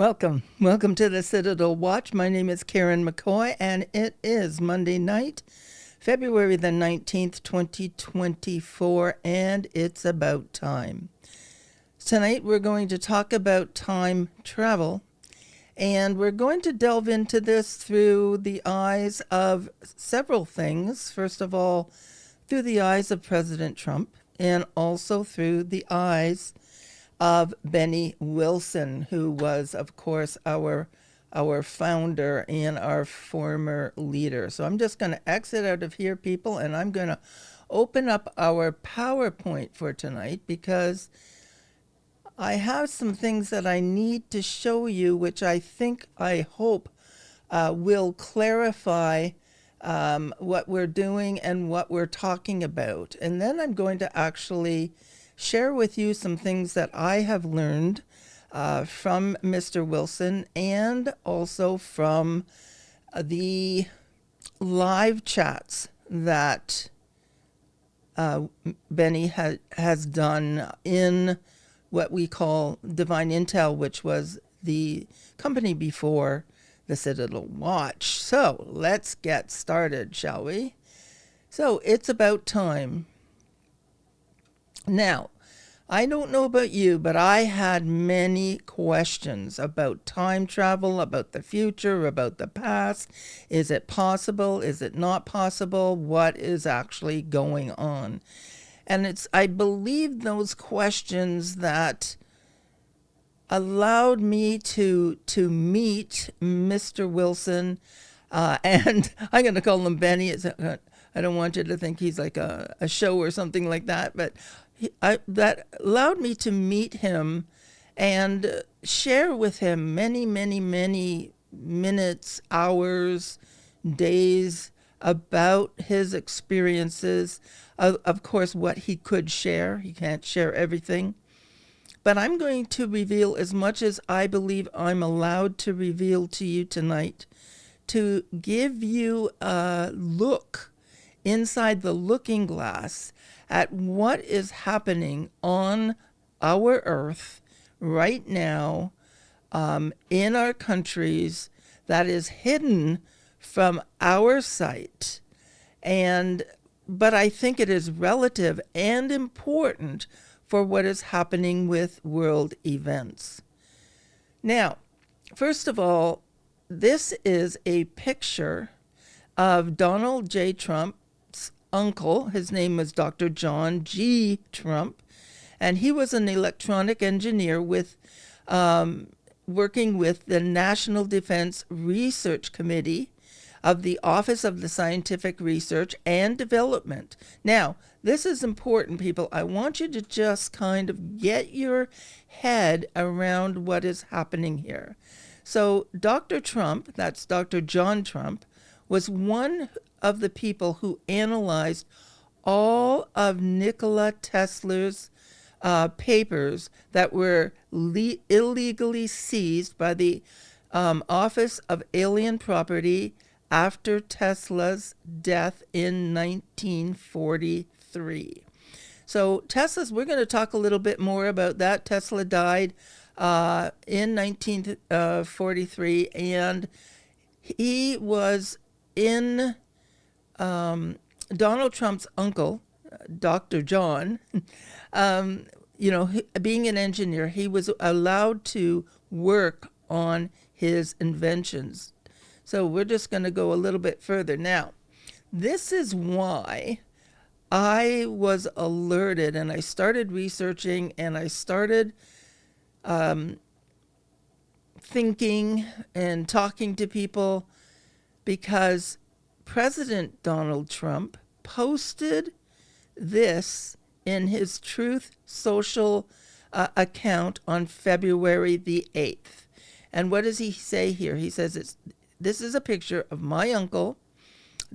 Welcome to the Citadel Watch. My name is Carin McCoy, and it is Monday night, February the 19th, 2024, and it's about time. Tonight we're going to talk about time travel, and we're going to delve into this through the eyes of several things. First of all, through the eyes of President Trump, and also through the eyes of Benny Wilson, who was, of course, our founder and our former leader. So I'm just going to exit out of here, people, and I'm going to open up our PowerPoint for tonight because I have some things that I need to show you, which I hope will clarify what we're doing and what we're talking about. And then I'm going to actually share with you some things that I have learned from Mr. Wilson and also from the live chats that Benny has done in what we call Divine Intel, which was the company before the Citadel Watch. So let's get started, shall we? So it's about time. Now, I don't know about you, but I had many questions about time travel, about the future, about the past. Is it possible? Is it not possible? What is actually going on? And I believe those questions that allowed me to meet Mr. Wilson, and I'm going to call him Benny. I don't want you to think he's like a show or something like that, but that allowed me to meet him and share with him many, many, many minutes, hours, days about his experiences. Of course, what he could share. He can't share everything. But I'm going to reveal as much as I believe I'm allowed to reveal to you tonight to give you a look inside the looking glass at what is happening on our earth right now in our countries that is hidden from our sight. But I think it is relative and important for what is happening with world events. Now, first of all, this is a picture of Donald J. Trump's uncle. His name was Dr. John G. Trump, and he was an electronic engineer with working with the National Defense Research Committee of the Office of the Scientific Research and Development. Now, this is important, people. I want you to just kind of get your head around what is happening here. So Dr. Trump, that's Dr. John Trump, was one of the people who analyzed all of Nikola Tesla's papers that were illegally seized by the Office of Alien Property after Tesla's death in 1943. So we're going to talk a little bit more about that. Tesla died in 1943, and he was in Donald Trump's uncle, Dr. John, being an engineer, he was allowed to work on his inventions. So we're just going to go a little bit further. Now, this is why I was alerted and I started researching and I started thinking and talking to people, because President Donald Trump posted this in his Truth Social account on February the 8th. And what does he say here? He says, this is a picture of my uncle,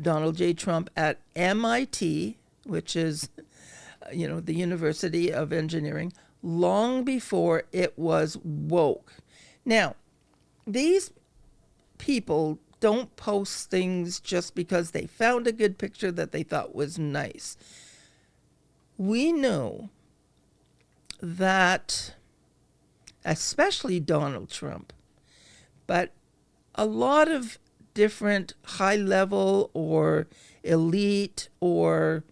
Donald J. Trump, at MIT, which is, the University of Engineering, long before it was woke. Now, these people don't post things just because they found a good picture that they thought was nice. We know that, especially Donald Trump, but a lot of different high level or elite or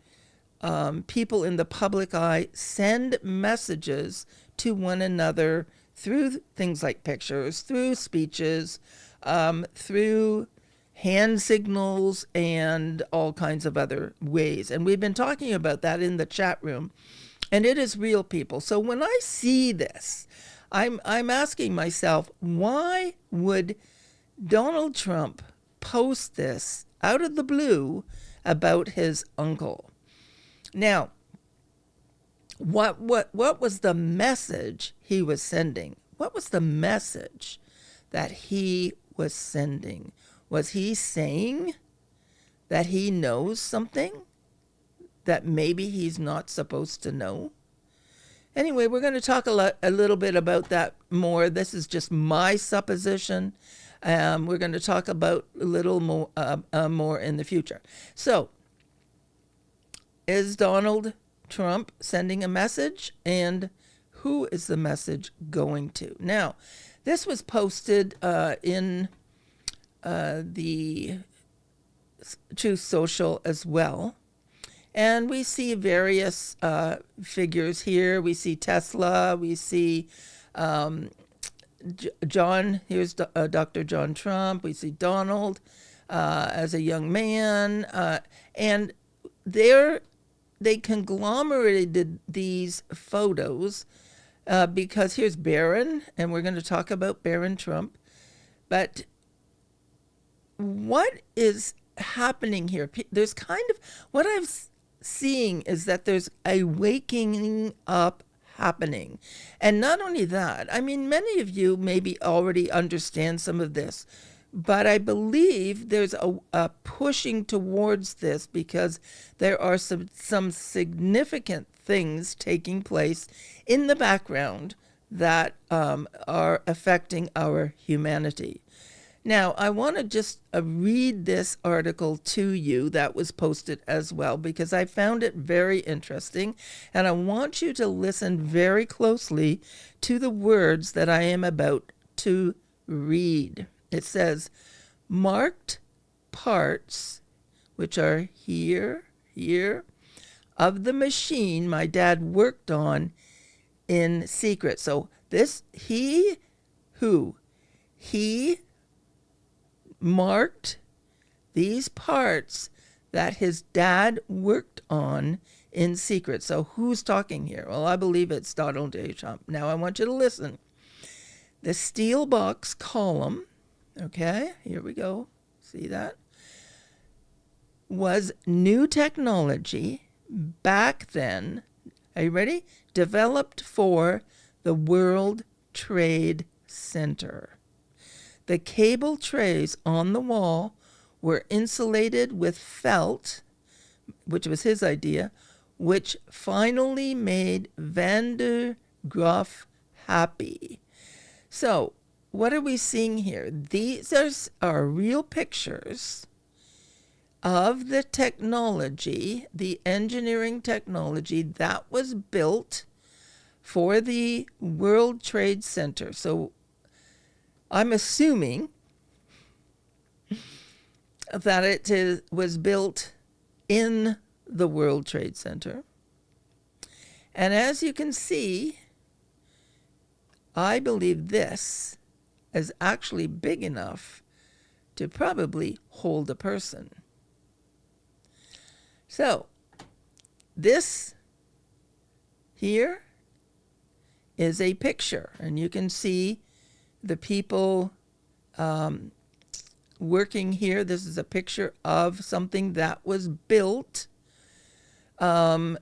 people in the public eye send messages to one another through things like pictures, through speeches, through hand signals, and all kinds of other ways. And we've been talking about that in the chat room, and it is real, people. So when I see this, I'm asking myself, why would Donald Trump post this out of the blue about his uncle? Now, what was the message he was sending? What was the message that he was sending? Was he saying that he knows something that maybe he's not supposed to know? Anyway, we're going to talk a little bit about that more. This is just my supposition. We're going to talk about a little more in the future. So, is Donald Trump sending a message, and who is the message going to? Now, this was posted in the Truth Social as well. And we see various figures here. We see Tesla. We see John. Here's Dr. John Trump. We see Donald as a young man. And they conglomerated these photos because here's Barron, and we're going to talk about Barron Trump. But what is happening here? There's kind of what I'm seeing is that there's a waking up happening. And not only that, I mean, many of you maybe already understand some of this, but I believe there's a pushing towards this because there are some significant things taking place in the background that are affecting our humanity. Now, I want to just read this article to you that was posted as well, because I found it very interesting, and I want you to listen very closely to the words that I am about to read. It says, marked parts, which are here, of the machine my dad worked on in secret. So this, he marked these parts that his dad worked on in secret. So who's talking here? Well, I believe it's Donald J. Trump. Now I want you to listen. The steel box column, okay, here we go. See that? Was new technology back then. Are you ready? Developed for the World Trade Center. The cable trays on the wall were insulated with felt, which was his idea, which finally made Van der Graaf happy. So, what are we seeing here? These are real pictures of the technology, the engineering technology that was built for the World Trade Center. So, I'm assuming that it was built in the World Trade Center. And as you can see, I believe this is actually big enough to probably hold a person. So, this here is a picture, and you can see the people working here. This is a picture of something that was built. And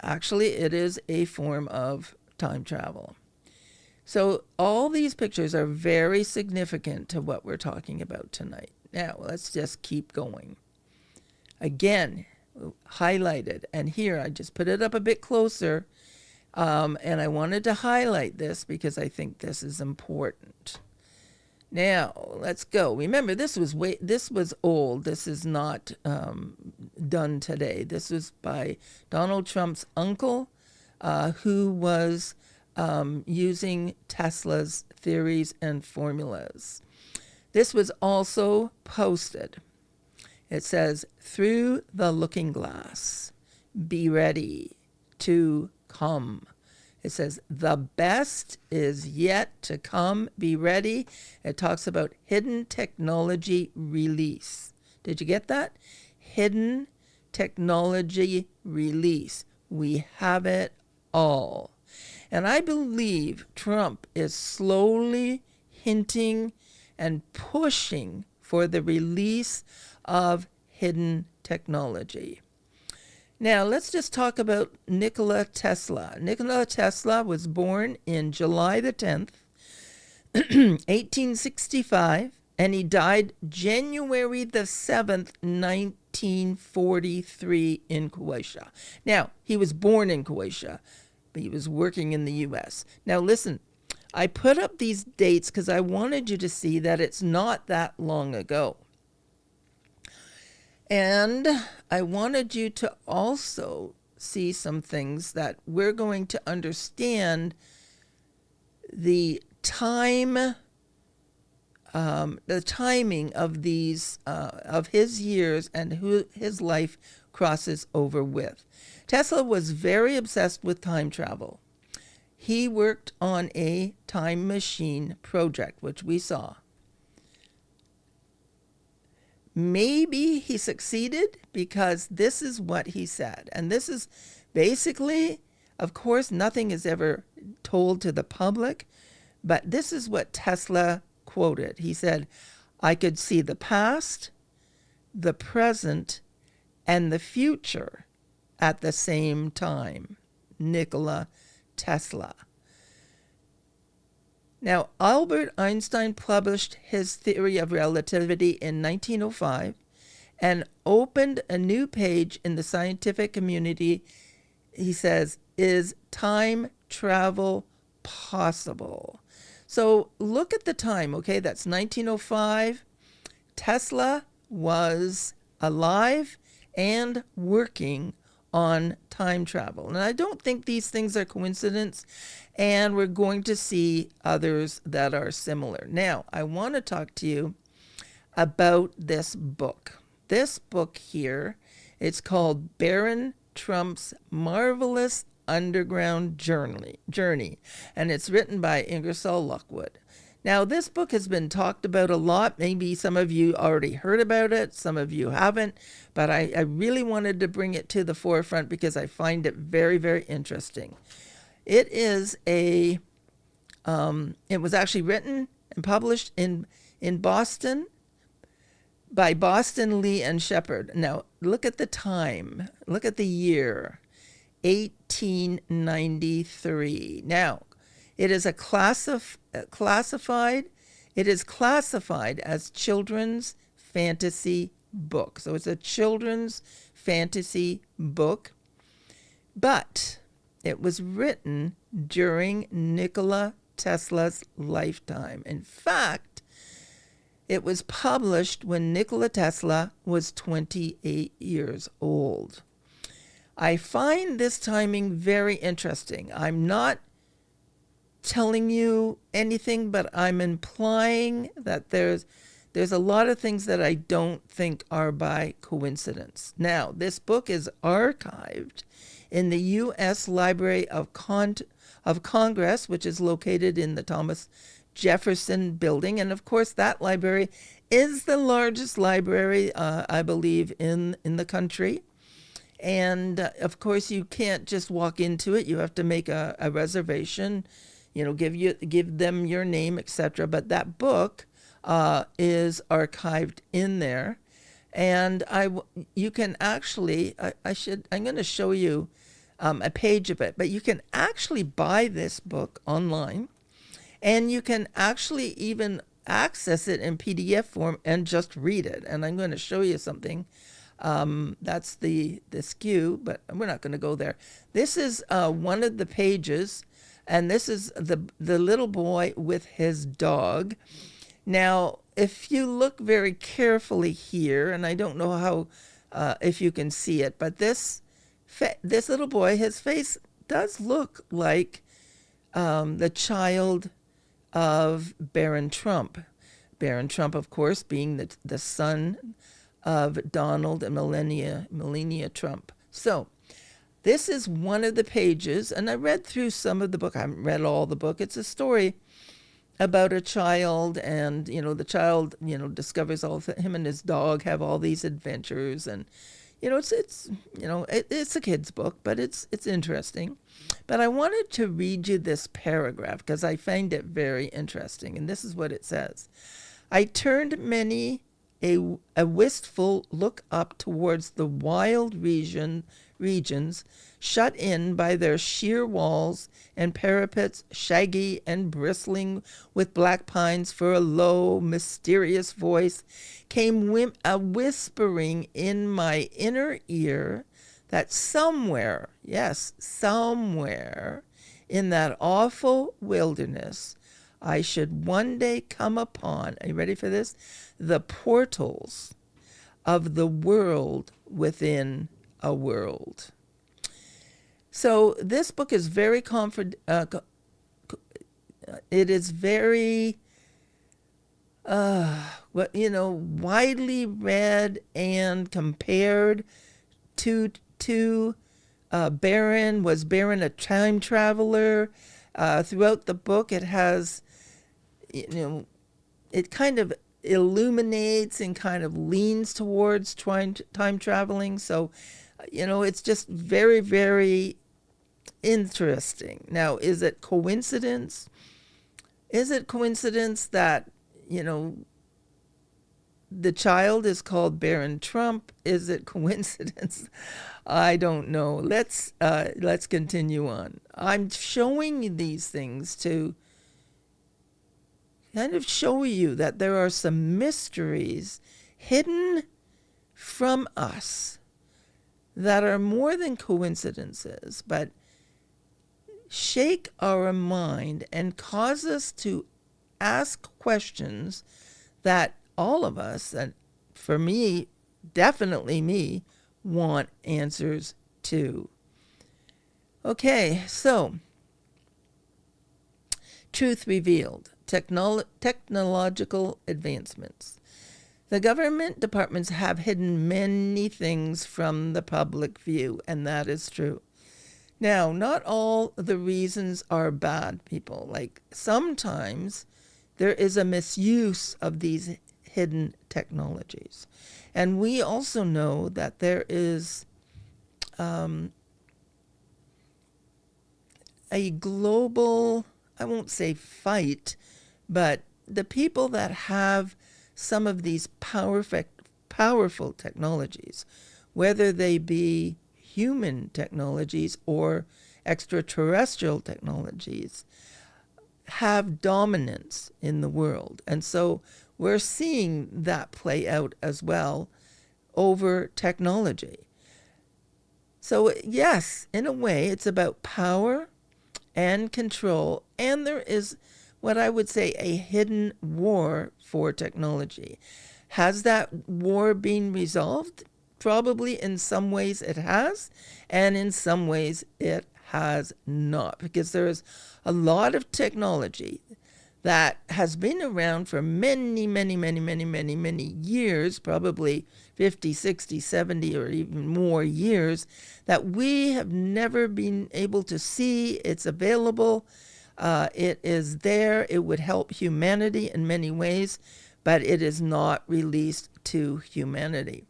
actually, it is a form of time travel. So all these pictures are very significant to what we're talking about tonight. Now, let's just keep going. Again, highlighted. And here, I just put it up a bit closer. And I wanted to highlight this because I think this is important. Now, let's go. Remember, this was old. This is not done today. This was by Donald Trump's uncle, who was using Tesla's theories and formulas. This was also posted. It says, through the looking glass, be ready to come. It says, the best is yet to come, be ready. It talks about hidden technology release. Did you get that? Hidden technology release. We have it all. And I believe Trump is slowly hinting and pushing for the release of hidden technology. Now, let's just talk about Nikola Tesla. Nikola Tesla was born in July the 10th, 1865, and he died January the 7th, 1943 in Croatia. Now, he was born in Croatia, but he was working in the U.S. Now, listen, I put up these dates because I wanted you to see that it's not that long ago. And I wanted you to also see some things that we're going to understand the timing of these of his years and who his life crosses over with. Tesla was very obsessed with time travel. He worked on a time machine project, which we saw. Maybe he succeeded because this is what he said. And this is basically, of course, nothing is ever told to the public, but this is what Tesla quoted. He said, I could see the past, the present, and the future at the same time. Nikola Tesla. Now, Albert Einstein published his theory of relativity in 1905 and opened a new page in the scientific community. He says, is time travel possible? So look at the time, okay? That's 1905. Tesla was alive and working on time travel. And I don't think these things are coincidence, and we're going to see others that are similar. Now, I want to talk to you about this book. This book here, it's called Baron Trump's Marvelous Underground Journey, and it's written by Ingersoll Lockwood. Now, this book has been talked about a lot. Maybe some of you already heard about it, some of you haven't, but I really wanted to bring it to the forefront because I find it very, very interesting. It is it was actually written and published in Boston by Boston, Lee, and Shepard. Now, look at the time. Look at the year, 1893. Now, it is classified as children's fantasy book. So it's a children's fantasy book, but it was written during Nikola Tesla's lifetime. In fact, it was published when Nikola Tesla was 28 years old. I find this timing very interesting. I'm not telling you anything, but I'm implying that there's a lot of things that I don't think are by coincidence. Now, this book is archived in the U.S. Library of Congress, which is located in the Thomas Jefferson Building. And of course, that library is the largest library, I believe, in the country. And of course, you can't just walk into it. You have to make a reservation, give them your name, etc. But that book is archived in there. And you can actually, I'm going to show you a page of it, but you can actually buy this book online, and you can actually even access it in PDF form and just read it. And I'm going to show you something. That's the SKU, but we're not going to go there. This is one of the pages, and this is the little boy with his dog. Now, if you look very carefully here, and I don't know how if you can see it, but this little boy, his face does look like the child of Baron Trump. Baron Trump, of course, being the son of Donald and Melania Trump. So this is one of the pages, and I read through some of the book. I haven't read all the book. It's a story about a child, and the child discovers him and his dog have all these adventures, and it's a kid's book, but it's interesting. But I wanted to read you this paragraph because I find it very interesting, and this is what it says. I turned many a wistful look up towards the wild regions shut in by their sheer walls and parapets, shaggy and bristling with black pines. For a low, mysterious voice came a whispering in my inner ear that somewhere, yes, somewhere in that awful wilderness, I should one day come upon, are you ready for this? The portals of the world within a world. So this book is very it is very widely read and compared to Baron. Was Baron a time traveler? Throughout the book, it has, it kind of illuminates and kind of leans towards time traveling. So, it's just very, very interesting. Now, is it coincidence? Is it coincidence that, the child is called Baron Trump? Is it coincidence? I don't know. Let's continue on. I'm showing you these things to kind of show you that there are some mysteries hidden from us that are more than coincidences, but shake our mind and cause us to ask questions that all of us, and for me, definitely me, want answers to. Okay, so truth revealed, technological advancements. The government departments have hidden many things from the public view, and that is true. Now, not all the reasons are bad, people. Like, sometimes there is a misuse of these hidden technologies. And we also know that there is a global, I won't say fight, but the people that have some of these powerful technologies, whether they be human technologies or extraterrestrial technologies, have dominance in the world. And so we're seeing that play out as well over technology. So yes, in a way, it's about power and control, and there is what I would say a hidden war for technology. Has that war been resolved? Probably in some ways it has, and in some ways it has not, because there is a lot of technology that has been around for many years, probably 50, 60, 70, or even more years, that we have never been able to see. It's available. It is there. It would help humanity in many ways, but it is not released to humanity.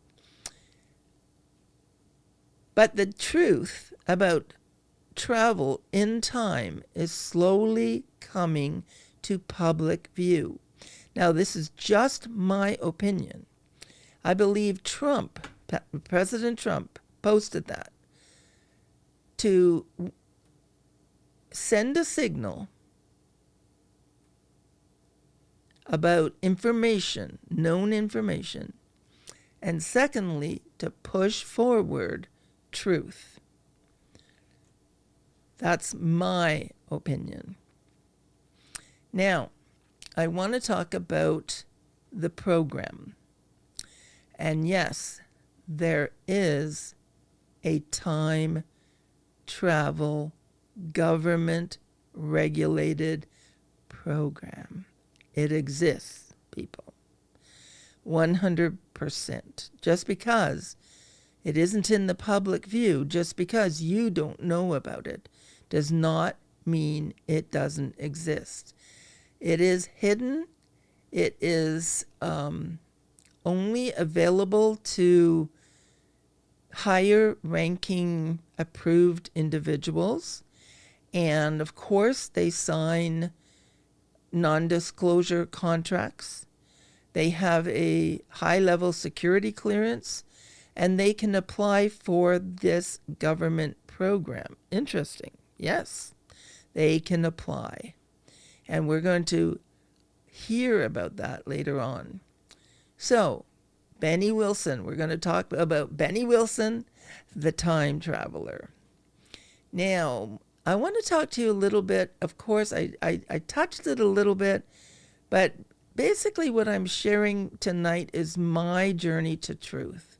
But the truth about travel in time is slowly coming to public view. Now, this is just my opinion. I believe President Trump posted that to send a signal about information, known information, and secondly, to push forward truth. That's my opinion. Now, I want to talk about the program. And yes, there is a time travel government regulated program. It exists, people. 100%. Just because it isn't in the public view, just because you don't know about it, does not mean it doesn't exist. It is hidden. It is only available to higher ranking approved individuals. And of course, they sign non-disclosure contracts. They have a high-level security clearance, and they can apply for this government program. Interesting. Yes, they can apply. And we're going to hear about that later on. So, Benny Wilson. We're going to talk about Benny Wilson, the time traveler. Now, I want to talk to you a little bit. Of course, I touched it a little bit, but basically what I'm sharing tonight is my journey to truth.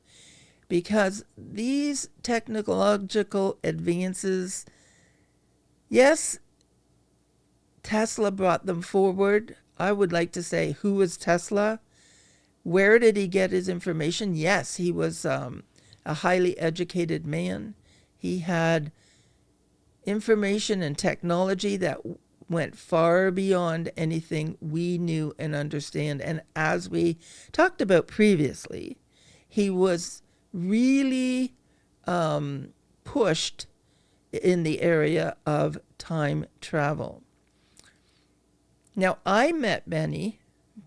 Because these technological advances, yes, Tesla brought them forward. I would like to say, who was Tesla? Where did he get his information? Yes, he was a highly educated man. He had information and technology that went far beyond anything we knew and understand. And as we talked about previously, he was really pushed in the area of time travel. Now, I met Benny,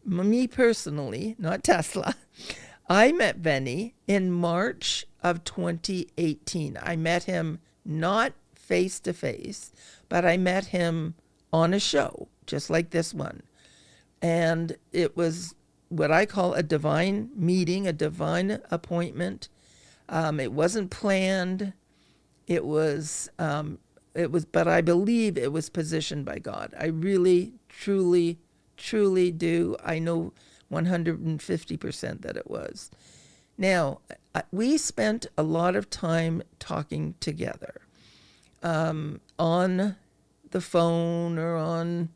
me personally, not Tesla. I met Benny in March of 2018. I met him not face to face, but I met him on a show, just like this one. And it was what I call a divine meeting, a divine appointment. It wasn't planned. It was, but I believe it was positioned by God. I really, truly do. I know 150% that it was. Now, we spent a lot of time talking together on the phone or on,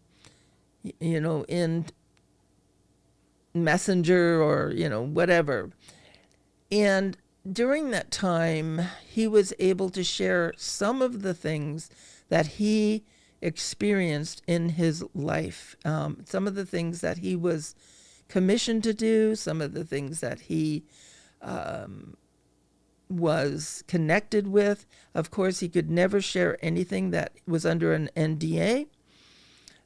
in Messenger or, whatever. And during that time, he was able to share some of the things that he experienced in his life, some of the things that he was commissioned to do, some of the things that he was connected with. Of course, he could never share anything that was under an NDA,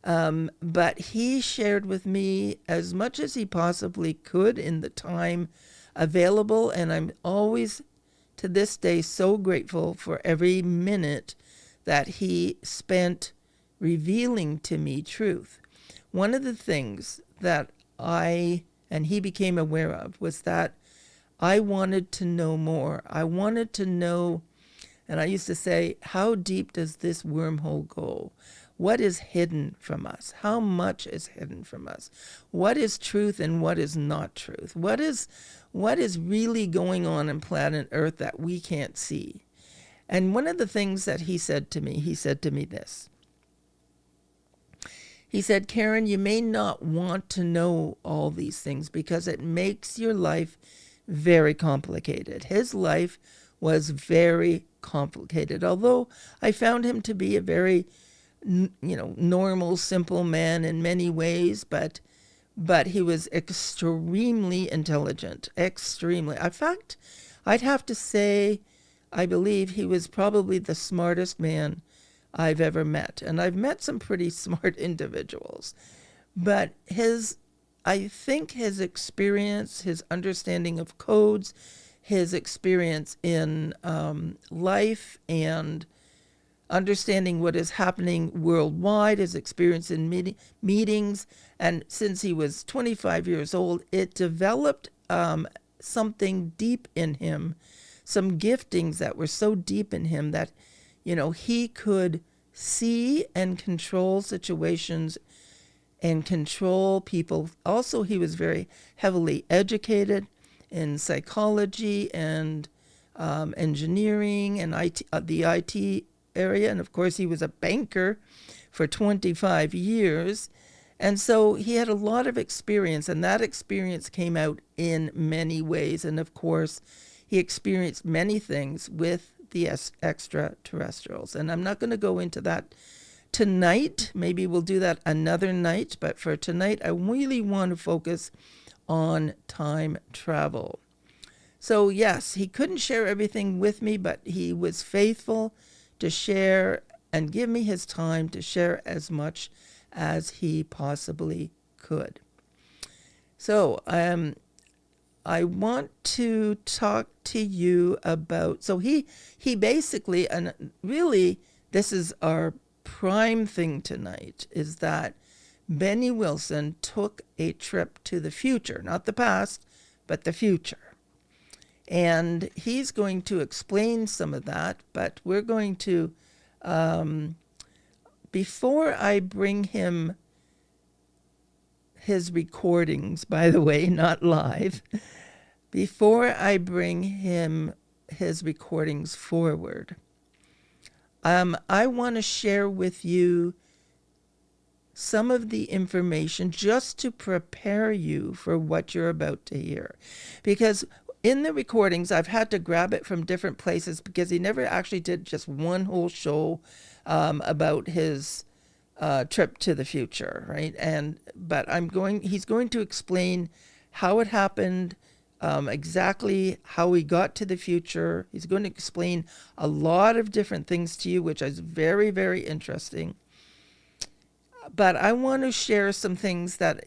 but he shared with me as much as he possibly could in the time available, and I'm always, to this day, so grateful for every minute that he spent revealing to me truth. One of the things that and he became aware of was that I wanted to know more. I wanted to know, and I used to say, how deep does this wormhole go? What is hidden from us? How much is hidden from us? What is truth and what is not truth? What is really going on planet Earth that we can't see? And one of the things that he said to me this. He said, Carin, you may not want to know all these things because it makes your life very complicated. His life was very complicated, although I found him to be a very, normal, simple man in many ways, but he was extremely intelligent, extremely. In fact, I'd have to say, I believe he was probably the smartest man I've ever met. And I've met some pretty smart individuals. But I think his experience, his understanding of codes, his experience in life and understanding what is happening worldwide, his experience in meetings, and since he was 25 years old, it developed something deep in him, some giftings that were so deep in him that, he could see and control situations and control people. Also, he was very heavily educated in psychology and engineering and the IT area. And of course, he was a banker for 25 years. And so he had a lot of experience, and that experience came out in many ways. And of course, he experienced many things with the extraterrestrials. And I'm not going to go into that tonight. Maybe we'll do that another night. But for tonight, I really want to focus on time travel. So, yes, he couldn't share everything with me, but he was faithful to share and give me his time to share as much as he possibly could. So, I want to talk to you about, so he basically, and really this is our prime thing tonight, is that Benny Wilson took a trip to the future, not the past, but the future. And he's going to explain some of that, but we're going to, before I bring him his recordings, by the way, not live, before I bring him his recordings forward, I want to share with you some of the information just to prepare you for what you're about to hear. Because in the recordings, I've had to grab it from different places because he never actually did just one whole show about his trip to the future, right? But he's going to explain how it happened, exactly how he got to the future. He's going to explain a lot of different things to you, which is very, very interesting. But I want to share some things that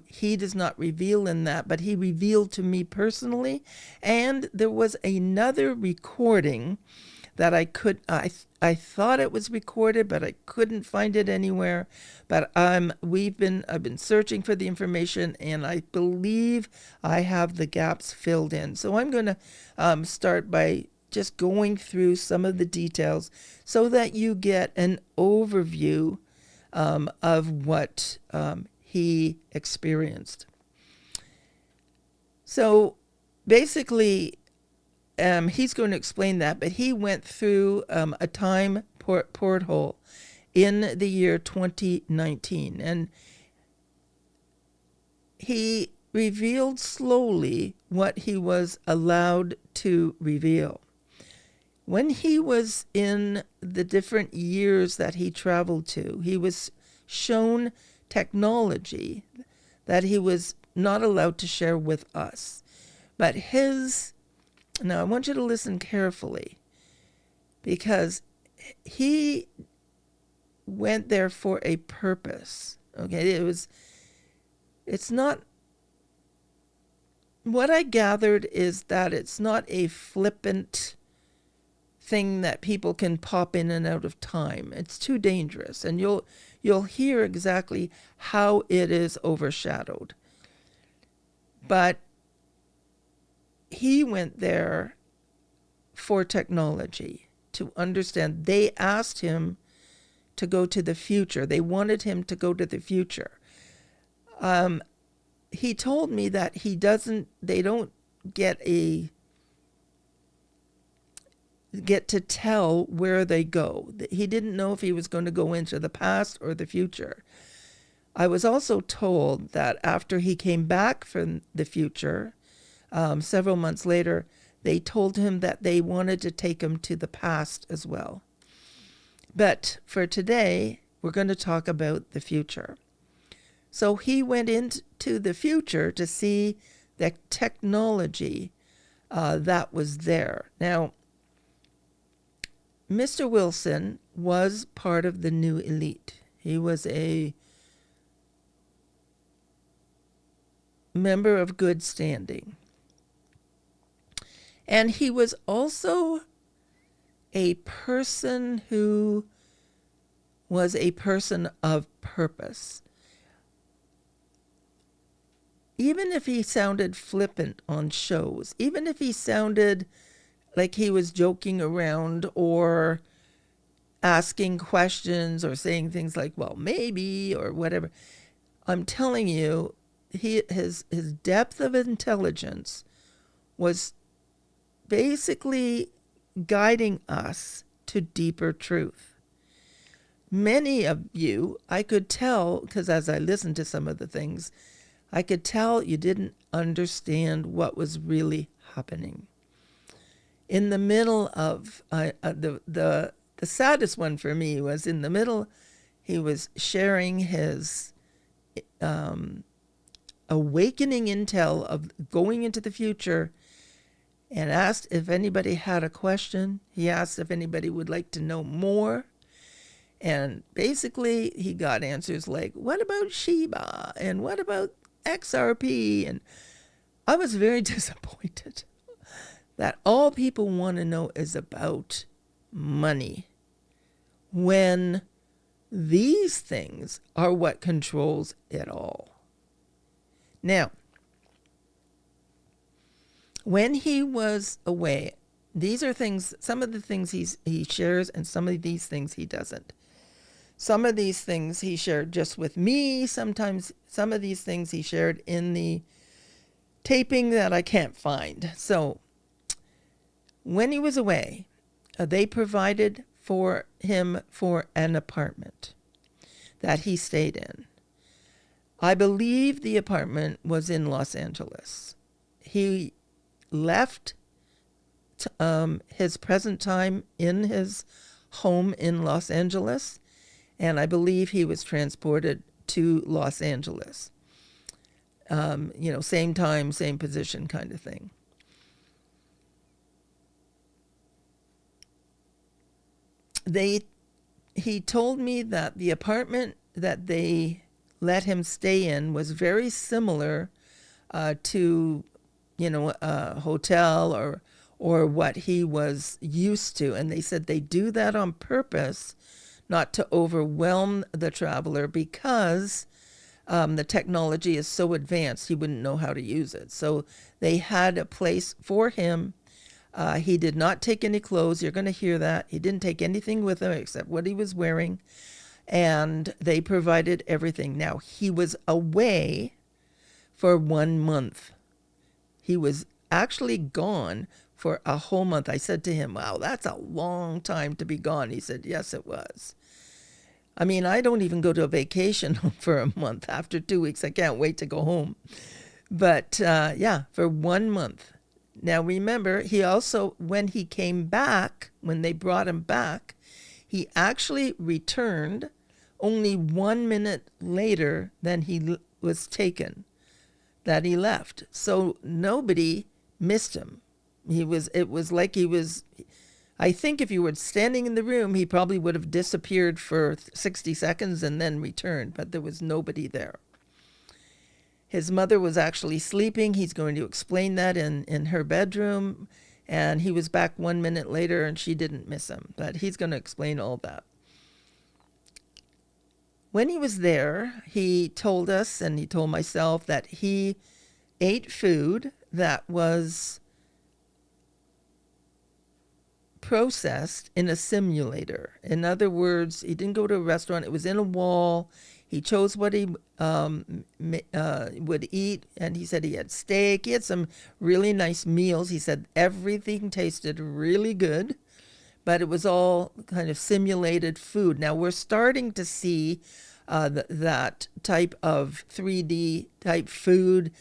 he does not reveal in that, but he revealed to me personally. And there was another recording that I thought it was recorded, but I couldn't find it anywhere. But I've been searching for the information, and I believe I have the gaps filled in. So I'm going to start by just going through some of the details so that you get an overview of what he experienced. So basically, he's going to explain that, but he went through a time porthole in the year 2019, and he revealed slowly what he was allowed to reveal. When he was in the different years that he traveled to, he was shown technology that he was not allowed to share with us. But now I want you to listen carefully, because he went there for a purpose. Okay, it's not, what I gathered is that it's not a flippant thing that people can pop in and out of time. It's too dangerous, and you'll hear exactly how it is overshadowed. But he went there for technology, to understand. They asked him to go to the future. They wanted him to go to the future. He told me that they don't get to tell where they go. He didn't know if he was going to go into the past or the future. I was also told that after he came back from the future, several months later, they told him that they wanted to take him to the past as well. But for today, we're going to talk about the future. So he went into the future to see the technology that was there. Now, Mr. Wilson was part of the new elite. He was a member of good standing. And he was also a person who was a person of purpose. Even if he sounded flippant on shows, even if he sounded like he was joking around or asking questions or saying things like, well, maybe, or whatever, I'm telling you, his depth of intelligence was basically guiding us to deeper truth. many of you, I could tell, because as I listened to some of the things, I could tell you didn't understand what was really happening. In the middle of the saddest one for me was in the middle, he was sharing his awakening intel of going into the future, and asked if anybody had a question. He asked if anybody would like to know more. And basically, he got answers like, what about Sheba? And what about XRP? And I was very disappointed that all people want to know is about money, when these things are what controls it all. Now, when he was away, these are things, some of the things he shares, and some of these things he doesn't. Some of these things he shared just with me. Sometimes some of these things he shared in the taping that I can't find. So when he was away, they provided for him for an apartment that he stayed in. I believe the apartment was in Los Angeles. He left his present time in his home in Los Angeles, and I believe he was transported to Los Angeles. Same time, same position kind of thing. He told me that the apartment that they let him stay in was very similar to, a hotel or what he was used to. And they said they do that on purpose, not to overwhelm the traveler, because the technology is so advanced he wouldn't know how to use it. So they had a place for him. He did not take any clothes. You're going to hear that. He didn't take anything with him except what he was wearing. And they provided everything. Now, he was away for 1 month. He was actually gone for a whole month. I said to him, wow, that's a long time to be gone. He said, yes, it was. I mean, I don't even go to a vacation for a month. After 2 weeks, I can't wait to go home. But for 1 month. Now, remember, he also, when he came back, when they brought him back, he actually returned only 1 minute later than he was taken, that he left. So nobody missed him. It was like he was, I think if you were standing in the room, he probably would have disappeared for 60 seconds and then returned, but there was nobody there. His mother was actually sleeping. He's going to explain that in her bedroom. And he was back 1 minute later and she didn't miss him. But he's going to explain all that. When he was there, he told us, and he told myself, that he ate food that was processed in a simulator. In other words, he didn't go to a restaurant. It was in a wall. He chose what he would eat, and he said he had steak. He had some really nice meals. He said everything tasted really good, but it was all kind of simulated food. Now, we're starting to see that type of 3D type food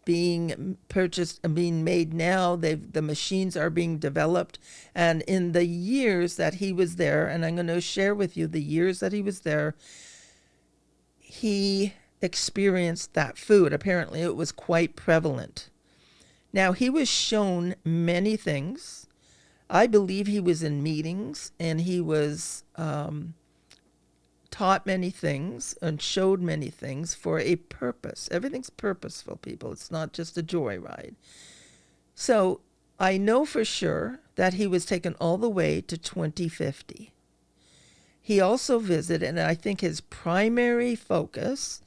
being purchased and being made now. The machines are being developed. And in the years that he was there, and I'm going to share with you the years that he was there, he experienced that food. Apparently, it was quite prevalent. Now, he was shown many things. I believe he was in meetings, and he was taught many things and showed many things for a purpose. Everything's purposeful, people. It's not just a joyride. So I know for sure that he was taken all the way to 2050. He also visited, and I think his primary focus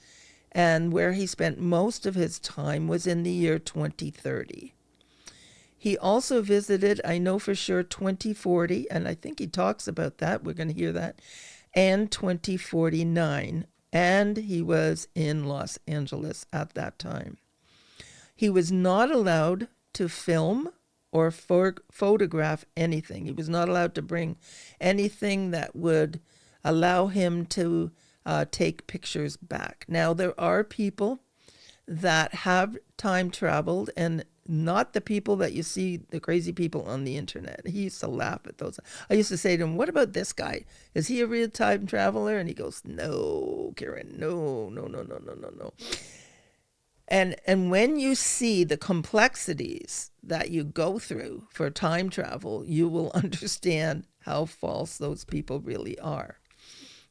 and where he spent most of his time was in the year 2030. He also visited, I know for sure, 2040, and I think he talks about that. We're going to hear that. And 2049. And he was in Los Angeles at that time. He was not allowed to film or photograph anything. He was not allowed to bring anything that would allow him to take pictures back. Now, there are people that have time traveled, and not the people that you see, the crazy people on the internet. He used to laugh at those. I used to say to him, what about this guy? Is he a real time traveler? And he goes, no, Carin, no, no, no, no, no, no, no. And when you see the complexities that you go through for time travel, you will understand how false those people really are.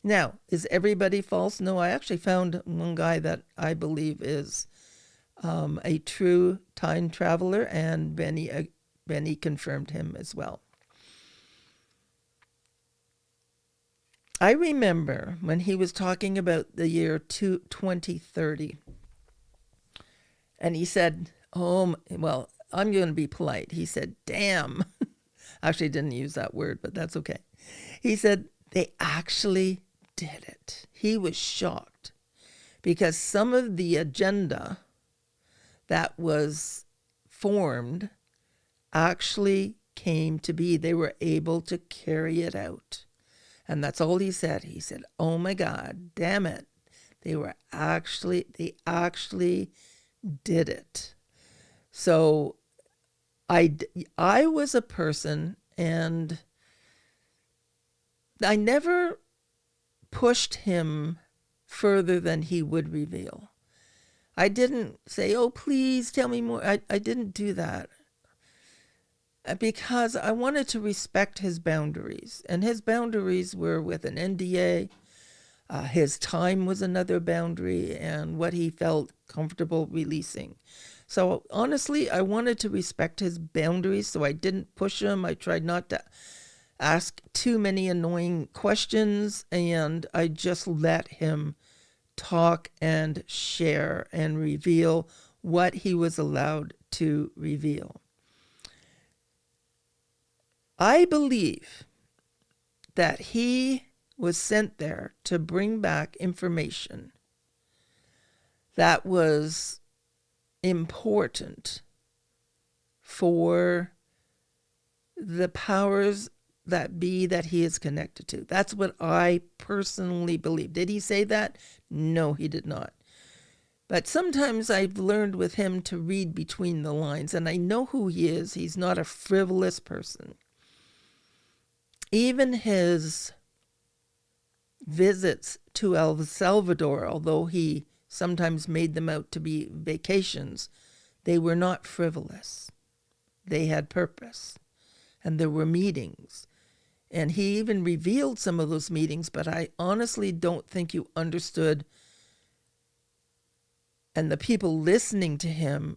Now, is everybody false? No, I actually found one guy that I believe is a true time traveler, and Benny confirmed him as well. I remember when he was talking about the year 2030, and he said, oh, well, I'm going to be polite. He said, damn. Actually, didn't use that word, but that's okay. He said, they actually did it. He was shocked because some of the agenda that was formed actually came to be. They were able to carry it out. And that's all he said. He said, oh my God, damn it. They actually did it. So I was a person, and I never pushed him further than he would reveal. I didn't say, oh, please tell me more. I didn't do that because I wanted to respect his boundaries. And his boundaries were with an NDA. His time was another boundary, and what he felt comfortable releasing. So honestly, I wanted to respect his boundaries, so I didn't push him. I tried not to ask too many annoying questions, and I just let him talk and share and reveal what he was allowed to reveal. I believe that he was sent there to bring back information that was important for the powers that be that he is connected to. That's what I personally believe. Did he say that? No, he did not. But sometimes I've learned with him to read between the lines, and I know who he is. He's not a frivolous person. Even his visits to El Salvador, although he sometimes made them out to be vacations, they were not frivolous. They had purpose, and there were meetings. And he even revealed some of those meetings, but I honestly don't think you understood. And the people listening to him,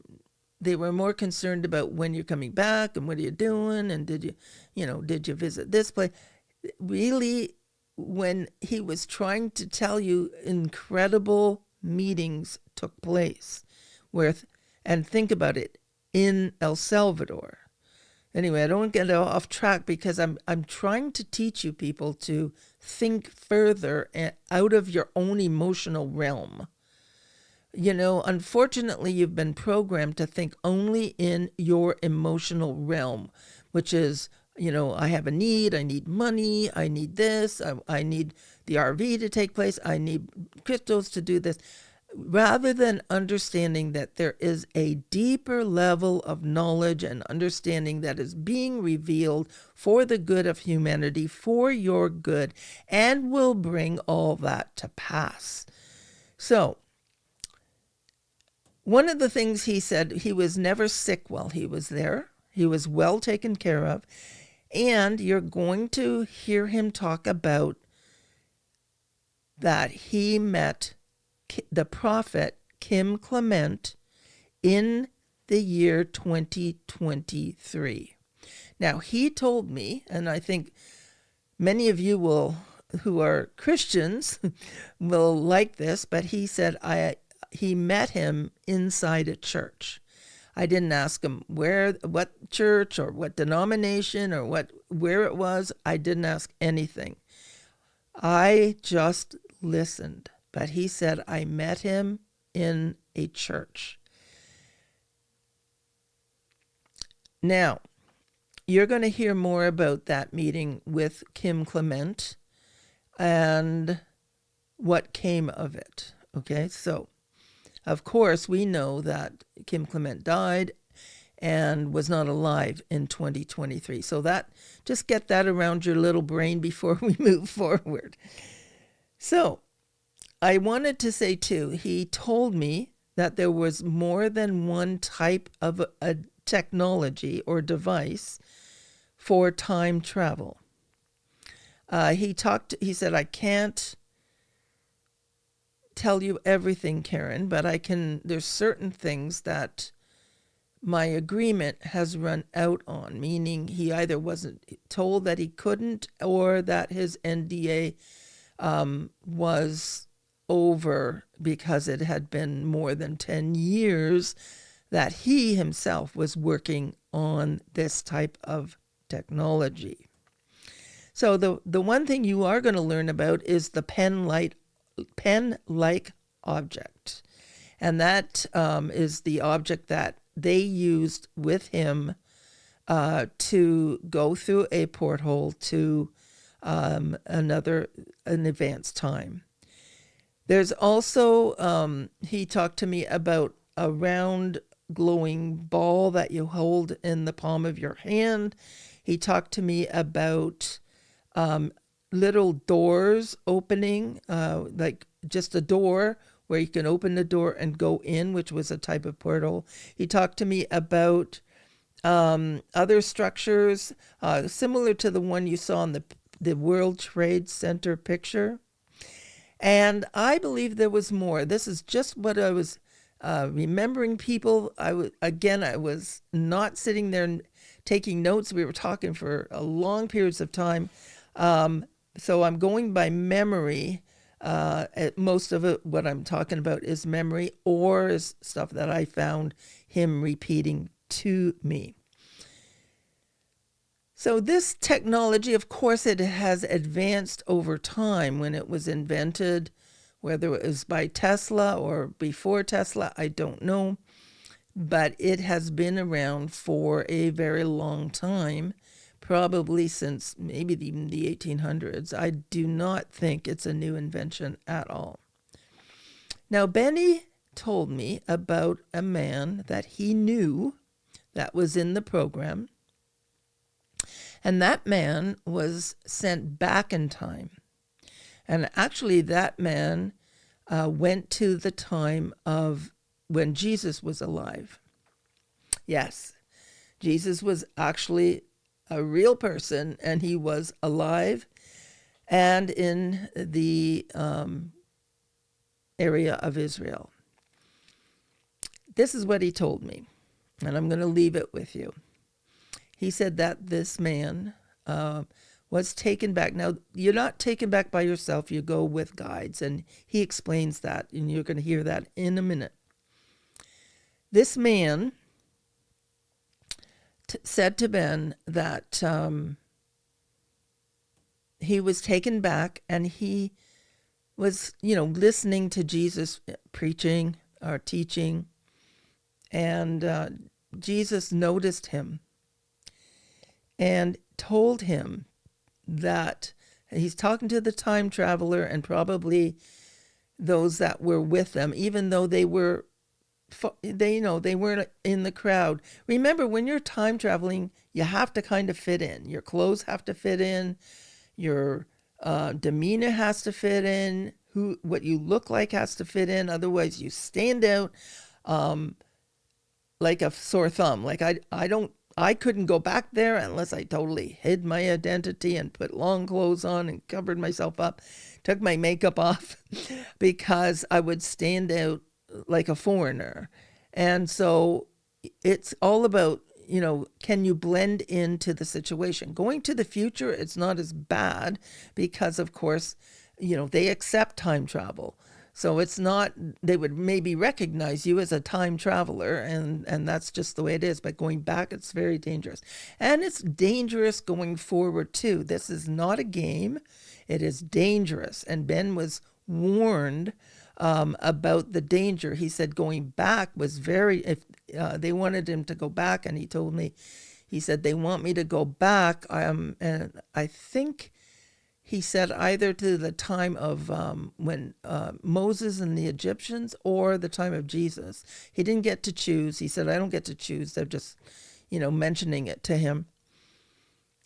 they were more concerned about when you're coming back and what are you doing, and did you visit this place? Really, when he was trying to tell you, incredible meetings took place and think about it, in El Salvador. Anyway, I don't get off track because I'm trying to teach you people to think further out of your own emotional realm. Unfortunately, you've been programmed to think only in your emotional realm, which is, I have a need, I need money, I need this, I need the RV to take place, I need cryptos to do this, rather than understanding that there is a deeper level of knowledge and understanding that is being revealed for the good of humanity, for your good, and will bring all that to pass. So, one of the things he said, he was never sick while he was there. He was well taken care of. And you're going to hear him talk about that he met the prophet Kim Clement in the year 2023. Now, he told me, and I think many of you who are Christians will like this, but he said he met him inside a church. I didn't ask him what church or what denomination or where it was. I didn't ask anything. I just listened. But he said, I met him in a church. Now, you're going to hear more about that meeting with Kim Clement. and what came of it. Okay, so of course we know that Kim Clement died and was not alive in 2023. So that, just get that around your little brain before we move forward. So I wanted to say too, he told me that there was more than one type of a technology or device for time travel. He said, I can't tell you everything, Carin, but there's certain things that my agreement has run out on, meaning he either wasn't told that he couldn't or that his NDA was over because it had been more than 10 years that he himself was working on this type of technology. So the one thing you are going to learn about is the pen-like object. And that is the object that they used with him to go through a porthole to an advanced time. There's also, he talked to me about a round glowing ball that you hold in the palm of your hand. He talked to me about little doors opening, like just a door where you can open the door and go in, which was a type of portal. He talked to me about other structures similar to the one you saw in the World Trade Center picture. And I believe there was more. This is just what I was remembering, people. I was not sitting there taking notes. We were talking for a long periods of time. So I'm going by memory. Most of it, what I'm talking about, is memory or is stuff that I found him repeating to me. So this technology, of course, it has advanced over time. When it was invented, whether it was by Tesla or before Tesla, I don't know. But it has been around for a very long time, probably since maybe even the 1800s. I do not think it's a new invention at all. Now, Benny told me about a man that he knew that was in the program. And that man was sent back in time. And actually, that man went to the time of when Jesus was alive. Yes, Jesus was actually a real person, and he was alive and in the area of Israel. This is what he told me, and I'm going to leave it with you. He said that this man was taken back. Now, you're not taken back by yourself. You go with guides, and he explains that, and you're going to hear that in a minute. This man said to Ben that he was taken back, and he was, listening to Jesus preaching or teaching, and Jesus noticed him and told him that he's talking to the time traveler and probably those that were with them, even though they weren't in the crowd. Remember, when you're time traveling, you have to kind of fit in. Your clothes have to fit in. Your demeanor has to fit in. What you look like has to fit in. Otherwise, you stand out like a sore thumb. Like I couldn't go back there unless I totally hid my identity and put long clothes on and covered myself up, took my makeup off, because I would stand out like a foreigner. And so it's all about, can you blend into the situation? Going to the future, it's not as bad because, of course, they accept time travel. So it's not, they would maybe recognize you as a time traveler, and that's just the way it is. But going back, it's very dangerous. And it's dangerous going forward, too. This is not a game. It is dangerous. And Ben was warned about the danger. He said going back was if they wanted him to go back, and he told me, he said, they want me to go back. And I think he said either to the time of when Moses and the Egyptians or the time of Jesus. He didn't get to choose. He said, I don't get to choose. They're just, mentioning it to him.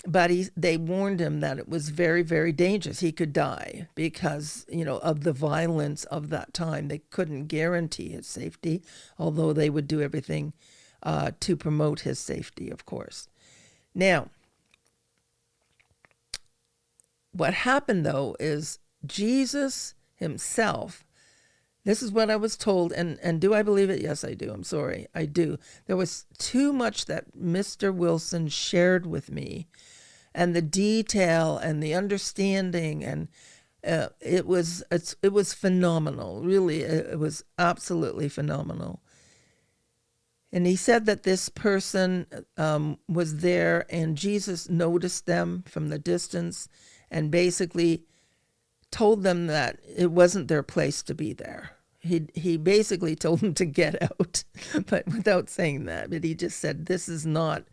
But they warned him that it was very, very dangerous. He could die because, of the violence of that time. They couldn't guarantee his safety, although they would do everything to promote his safety, of course. Now, what happened, though, is Jesus himself, this is what I was told, and do I believe it? Yes, I do. I'm sorry. I do. There was too much that Mr. Wilson shared with me, and the detail and the understanding, and it was phenomenal. Really, it was absolutely phenomenal. And he said that this person was there, and Jesus noticed them from the distance and basically told them that it wasn't their place to be there. He basically told them to get out, but without saying that. But he just said, this is not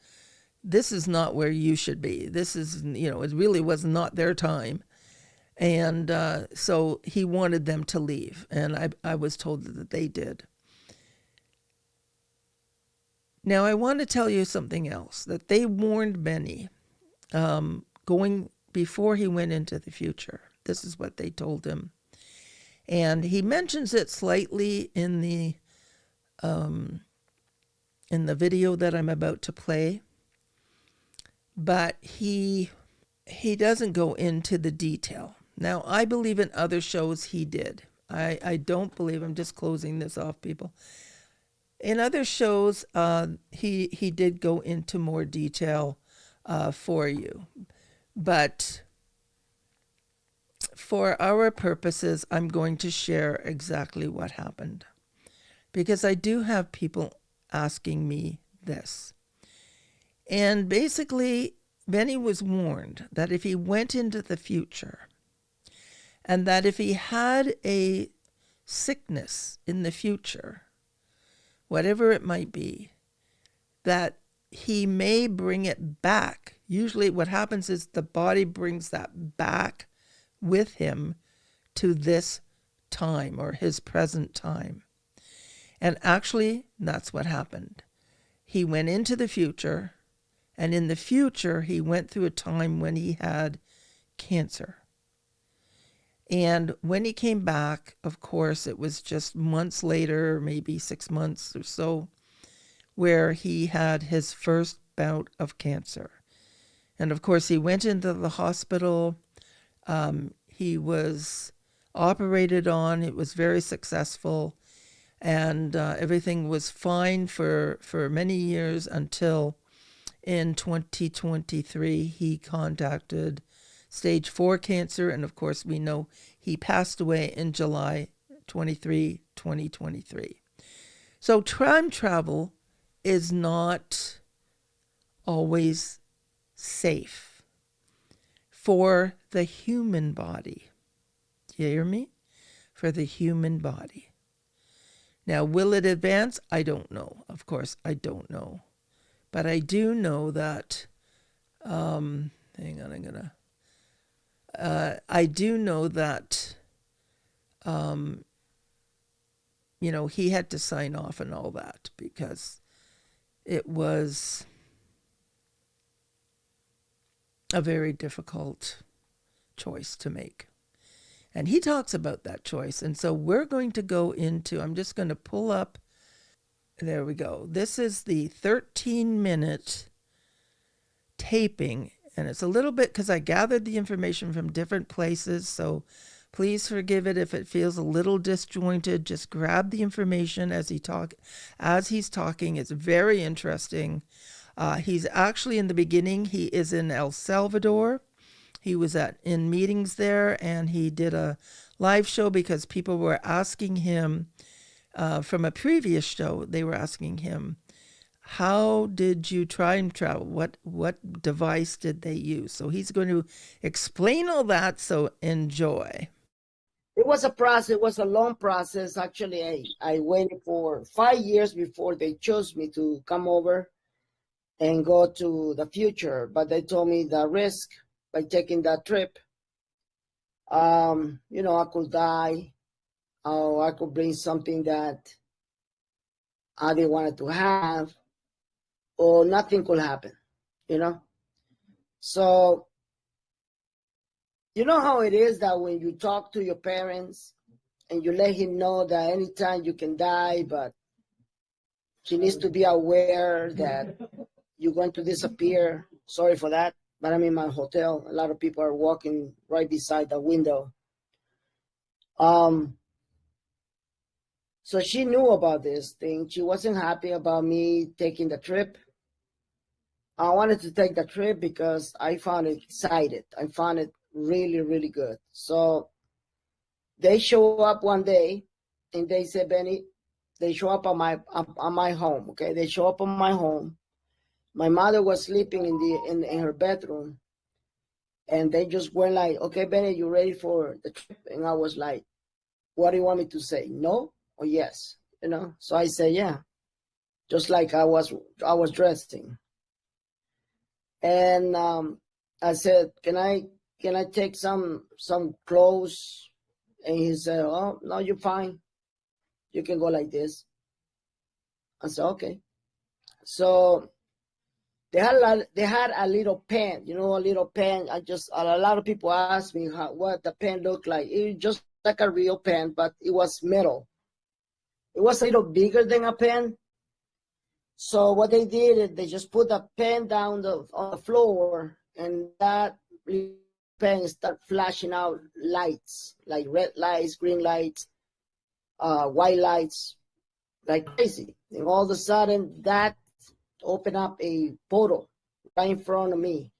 where you should be. This is, it really was not their time. And so he wanted them to leave. And I was told that they did. Now, I want to tell you something else, that they warned Benny going before he went into the future. This is what they told him. And he mentions it slightly in the video that I'm about to play. But he doesn't go into the detail. Now, I believe in other shows he did. I don't believe, I'm just closing this off, people. In other shows, he did go into more detail for you. But for our purposes, I'm going to share exactly what happened. Because I do have people asking me this. And basically, Benny was warned that if he went into the future, and that if he had a sickness in the future, whatever it might be, that he may bring it back. Usually what happens is the body brings that back with him to this time or his present time. And actually, that's what happened. He went into the future, and in the future, he went through a time when he had cancer. And when he came back, of course, it was just months later, maybe 6 months or so, where he had his first bout of cancer. And of course, he went into the hospital. He was operated on. It was very successful. And everything was fine for many years until in 2023, he contacted stage 4 cancer. And of course, we know he passed away in July 23, 2023. So time travel is not always safe for the human body. Do you hear me? For the human body. Now, will it advance? I don't know. Of course, I don't know. But I do know that, I do know that, he had to sign off and all that because it was a very difficult choice to make. And he talks about that choice. And so we're going to go into, I'm just going to pull up, there we go. This is the 13-minute taping. And it's a little bit, because I gathered the information from different places. So please forgive it if it feels a little disjointed. Just grab the information as he's talking. It's very interesting. He's actually, in the beginning, he is in El Salvador. He was in meetings there, and he did a live show because people were asking him from a previous show. They were asking him, how did you time travel? What device did they use? So he's going to explain all that, so enjoy. It was a process. It was a long process. Actually, I waited for 5 years before they chose me to come over and go to the future. But they told me the risk by taking that trip I could die, or I could bring something that I didn't want to have, or nothing could happen, you know? So, you know how it is that when you talk to your parents and you let him know that anytime you can die, but he needs to be aware that you're going to disappear. Sorry for that, but I'm in my hotel. A lot of people are walking right beside the window. So she knew about this thing. She wasn't happy about me taking the trip. I wanted to take the trip because I found it excited. I found it really, really good. So they show up one day and they say, Benny, they show up on my home. Okay, they show up on my home. My mother was sleeping in her bedroom, and they just went like, okay, Benny, you ready for the trip? And I was like, what do you want me to say? No or yes? So I said, yeah, just like I was dressing. And I said, can I take some clothes? And he said, oh, no, you're fine. You can go like this. I said, okay. So they had a little pen, a little pen. A lot of people ask me what the pen looked like. It was just like a real pen, but it was metal. It was a little bigger than a pen. So what they did is they just put the pen down on the floor, and that pen start flashing out lights, like red lights, green lights, white lights, like crazy. And all of a sudden, that opened up a portal right in front of me,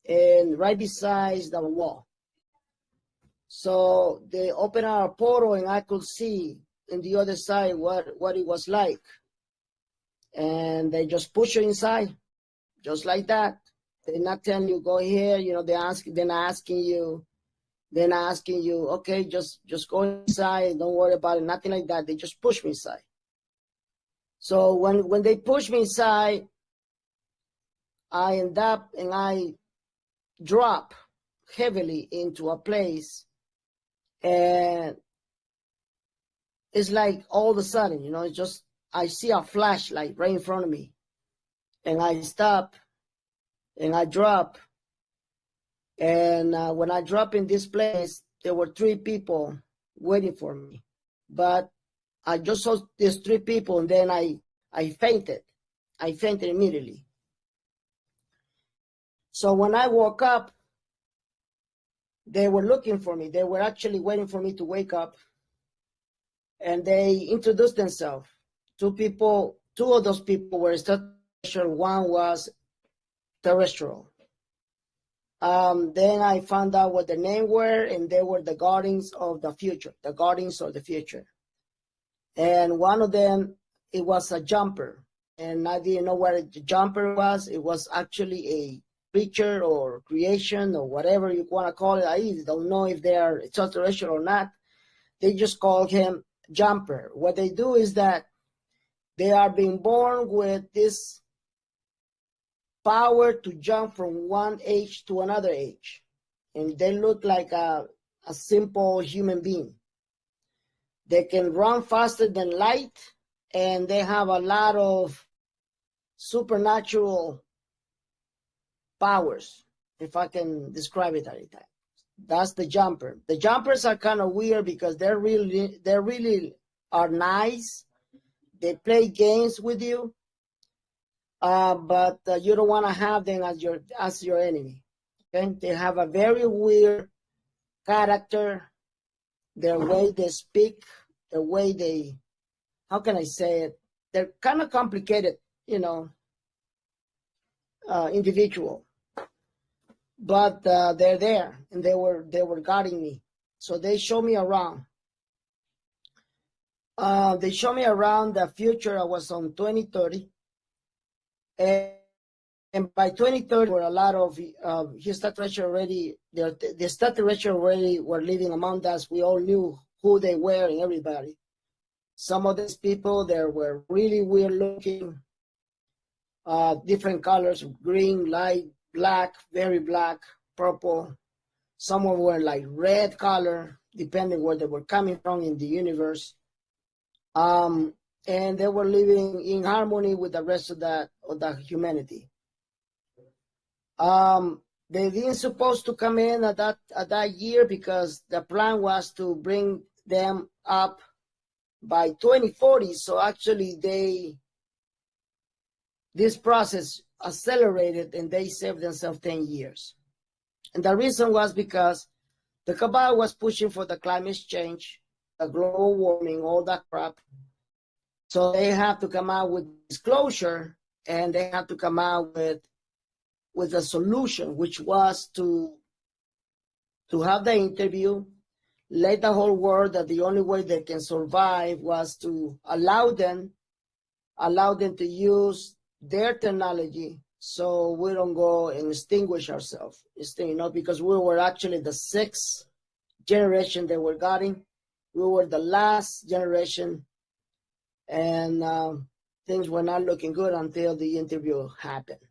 and right beside the wall. So they opened up a portal, and I could see on the other side what it was like. And they just push you inside, just like that. They're not telling you go here. They're not asking you. Okay, just go inside. Don't worry about it. Nothing like that. They just push me inside. So when they push me inside, I end up and I drop heavily into a place, and it's like all of a sudden, it's just I see a flashlight right in front of me, and I stop, and I drop, and when I drop in this place, there were 3 people waiting for me, but I just saw these 3 people, and then I fainted. I fainted immediately. So when I woke up, they were looking for me. They were actually waiting for me to wake up, and they introduced themselves. 2 of those people were extraterrestrial. One was terrestrial. Then I found out what their name were, and they were the guardians of the future. The guardians of the future. And one of them, it was a jumper, and I didn't know what a jumper was. It was actually a creature or creation or whatever you want to call it. I don't know if they are extraterrestrial or not. They just call him jumper. What they do is that they are being born with this power to jump from one age to another age. And they look like a simple human being. They can run faster than light, and they have a lot of supernatural powers, if I can describe it like that. That's the jumper. The jumpers are kind of weird because they really are nice. They play games with you, but you don't want to have them as your enemy. Okay? They have a very weird character. Their way they speak, the way they, how can I say it? They're kind of complicated, individual. But they're there, and they were guarding me. So they show me around. They show me around the future. I was on 2030. And by 2030, were a lot of extraterrestrials already, the extraterrestrials already were living among us. We all knew who they were and everybody. Some of these people, they were really weird looking, different colors, green, light, black, very black, purple. Some were like red color, depending where they were coming from in the universe. And they were living in harmony with the rest of the humanity. They didn't supposed to come in at that year because the plan was to bring them up by 2040. So actually this process accelerated and they saved themselves 10 years. And the reason was because the cabal was pushing for the climate change, the global warming, all that crap. So they have to come out with disclosure, and they have to come out with a solution, which was to have the interview, let the whole world that the only way they can survive was to allow them to use their technology, so we don't go and extinguish ourselves, because we were actually the sixth generation they were getting. We were the last generation, and things were not looking good until the interview happened.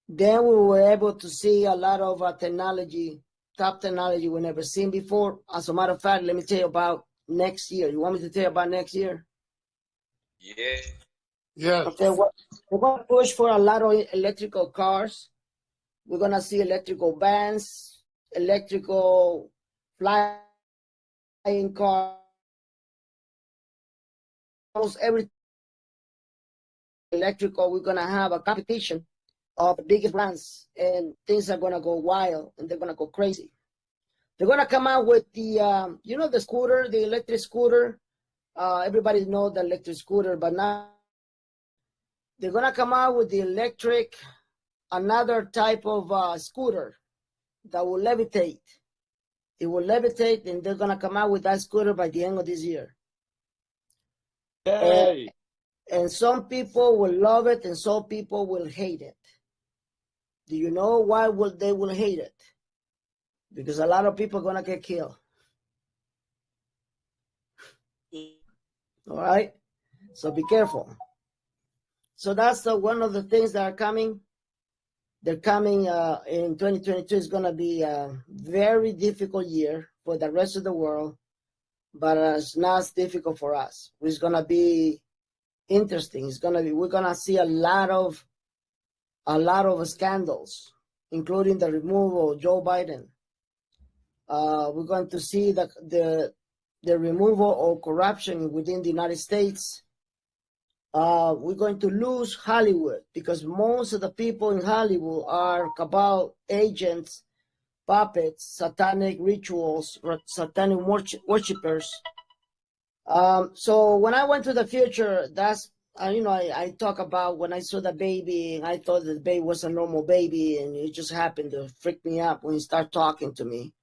Then we were able to see a lot of technology, top technology we never seen before. As a matter of fact, let me tell you about next year. You want me to tell you about next year? Yeah. Yes. Okay, we're going to push for a lot of electrical cars. We're going to see electrical vans, electrical flying cars, everything electrical. We're going to have a competition of the biggest brands, and things are going to go wild, and they're going to go crazy. They're going to come out with the, the scooter, the electric scooter. Everybody knows the electric scooter, but now they're going to come out with the electric, another type of scooter that will levitate. It will levitate, and they're going to come out with that scooter by the end of this year. Yay. And some people will love it, and some people will hate it. Do you know why they will hate it? Because a lot of people are going to get killed. All right? So be careful. So that's one of the things that are coming. They're coming in 2022. Is going to be a very difficult year for the rest of the world, but it's not as difficult for us. It's going to be interesting. We're going to see a lot of scandals, including the removal of Joe Biden. We're going to see the removal of corruption within the United States. We're going to lose Hollywood because most of the people in Hollywood are cabal agents, puppets, satanic rituals, or satanic worshippers. So when I went to the future, that's, I talk about when I saw the baby, and I thought the baby was a normal baby, and it just happened to freak me out when he started talking to me.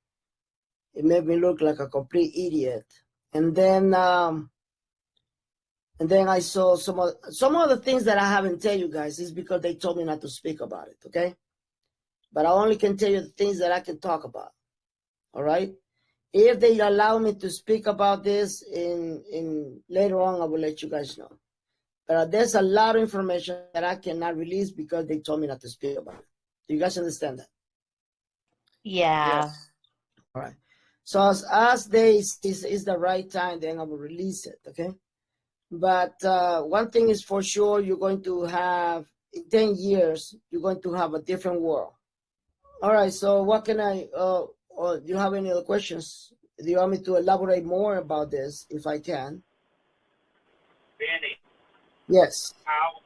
It made me look like a complete idiot. And then I saw some of the things that I haven't tell you guys is because they told me not to speak about it, okay? But I only can tell you the things that I can talk about, all right? If they allow me to speak about this in later on, I will let you guys know. But there's a lot of information that I cannot release because they told me not to speak about it. Do you guys understand that? Yeah. Yes. All right. So as they is the right time, then I will release it, okay? But one thing is for sure, you're going to have, in 10 years, you're going to have a different world. All right, so what can do you have any other questions? Do you want me to elaborate more about this, if I can? Benny, Yes. how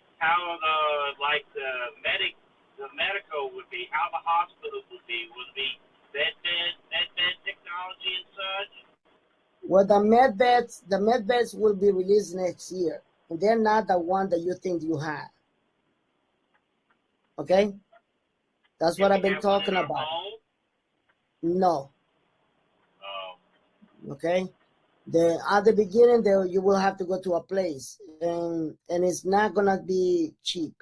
the medical would be, how the hospitals would be med technology and such? Well, the med beds will be released next year, and they're not the one that you think you have. Okay? That's what I've been talking about. Home? No. Okay? At the beginning, you will have to go to a place, and it's not gonna be cheap.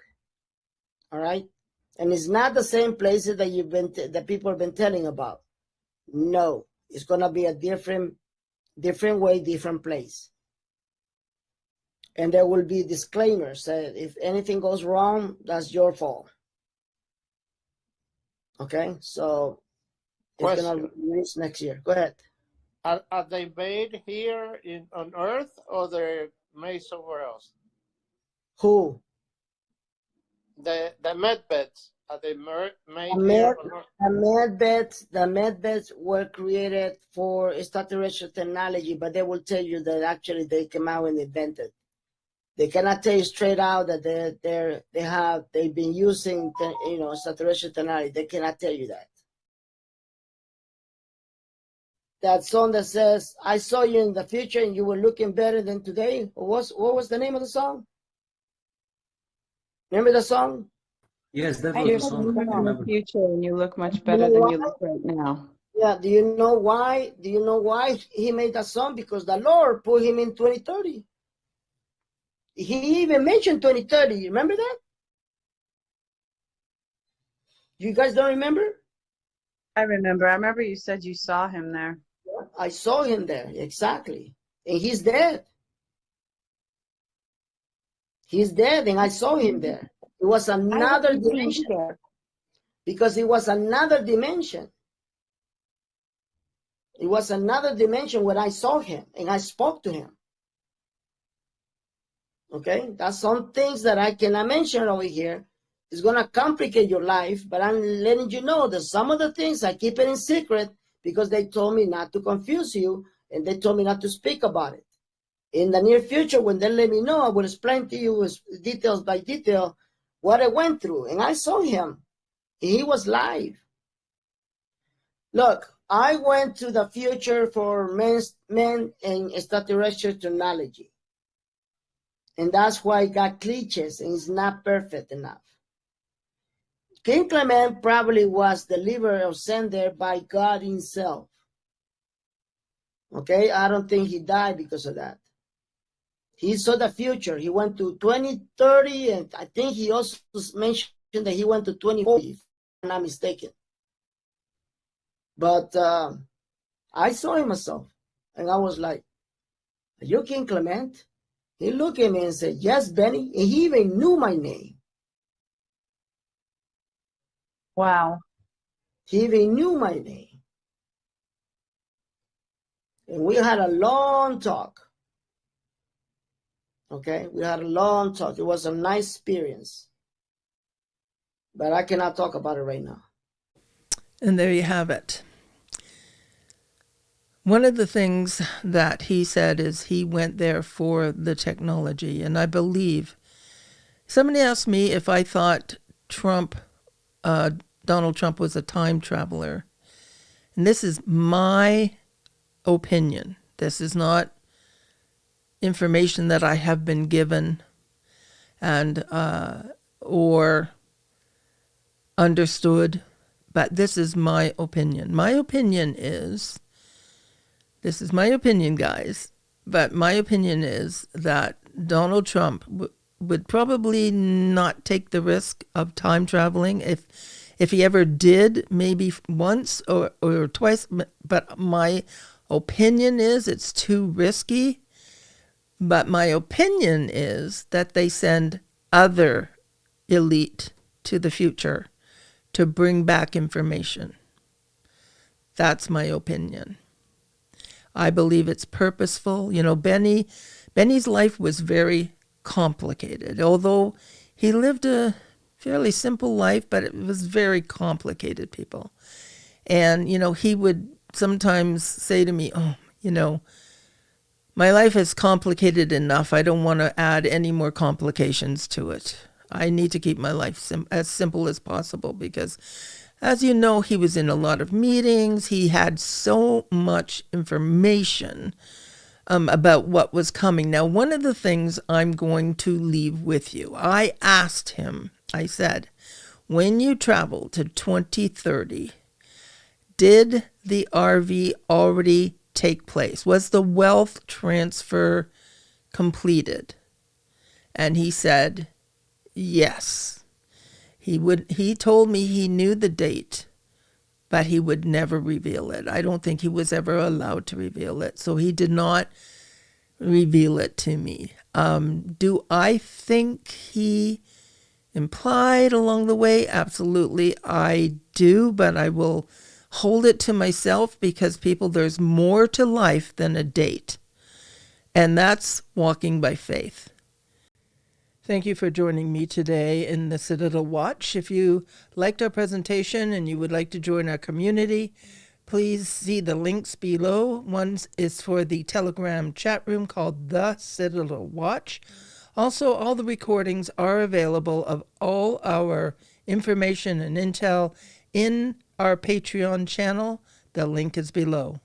All right? And it's not the same places that people have been telling about. No, it's gonna be a different way, different place. And there will be disclaimers that if anything goes wrong, that's your fault. Okay, so It's gonna Question. release next year. Go ahead. Are they made here on Earth, or they're made somewhere else? Who? The med beds, are they made The here med, on Earth? the med beds were created for extraterrestrial technology, but they will tell you that actually they came out and invented. They cannot tell you straight out that they've been using extraterrestrial technology. They cannot tell you that. That song that says, "I saw you in the future and you were looking better than today." What was the name of the song? Remember the song? Yes, that I was saw the you song. I in the remember. future and you look much Do you know better than why? you look right now. Yeah. Do you know why? Do you know why he made that song? Because the Lord put him in 2030. He even mentioned 2030. You remember that? You guys don't remember? I remember. I remember you said you saw him there. I saw him there, exactly. And he's dead. He's dead, and I saw him there. It was another dimension. Because it was another dimension. It was another dimension where I saw him and I spoke to him. Okay? That's some things that I cannot mention over here. It's going to complicate your life, but I'm letting you know that some of the things I keep it in secret because they told me not to confuse you and they told me not to speak about it. In the near future, when they let me know, I will explain to you details by detail what I went through. And I saw him. He was live. Look, I went to the future for men and extraterrestrial technology. And that's why I got glitches and it's not perfect enough. King Clement probably was delivered or sent there by God himself. Okay, I don't think he died because of that. He saw the future. He went to 2030, and I think he also mentioned that he went to 2040, if I'm not mistaken. But I saw him myself, and I was like, "Are you King Clement?" He looked at me and said, "Yes, Benny," and he even knew my name. Wow. He even knew my name. And we had a long talk. Okay, we had a long talk. It was a nice experience. But I cannot talk about it right now. And there you have it. One of the things that he said is he went there for the technology. And I believe somebody asked me if I thought Donald Trump was a time traveler. And this is my opinion. This is not information that I have been given and or understood, but this is my opinion. My opinion is, this is my opinion, guys, but my opinion is that Donald Trump would probably not take the risk of time traveling if he ever did, maybe once or twice, but my opinion is it's too risky. But my opinion is that they send other elite to the future to bring back information. That's my opinion. I believe it's purposeful. You know, Benny's life was very complicated. Although he lived a fairly simple life, but it was very complicated, people. And, you know, he would sometimes say to me, "Oh, you know, my life is complicated enough. I don't want to add any more complications to it. I need to keep my life as simple as possible," because, as you know, he was in a lot of meetings. He had so much information about what was coming. Now, one of the things I'm going to leave with you, I asked him, I said, when you travel to 2030, did the RV already take place? Was the wealth transfer completed? And he said, yes. He told me he knew the date, but he would never reveal it. I don't think he was ever allowed to reveal it. So he did not reveal it to me. Do I think he implied along the way? Absolutely, I do, but I will hold it to myself because, people, there's more to life than a date. And that's walking by faith. Thank you for joining me today in the Citadel Watch. If you liked our presentation and you would like to join our community, please see the links below. One is for the Telegram chat room called The Citadel Watch. Also, all the recordings are available of all our information and intel in our Patreon channel. The link is below.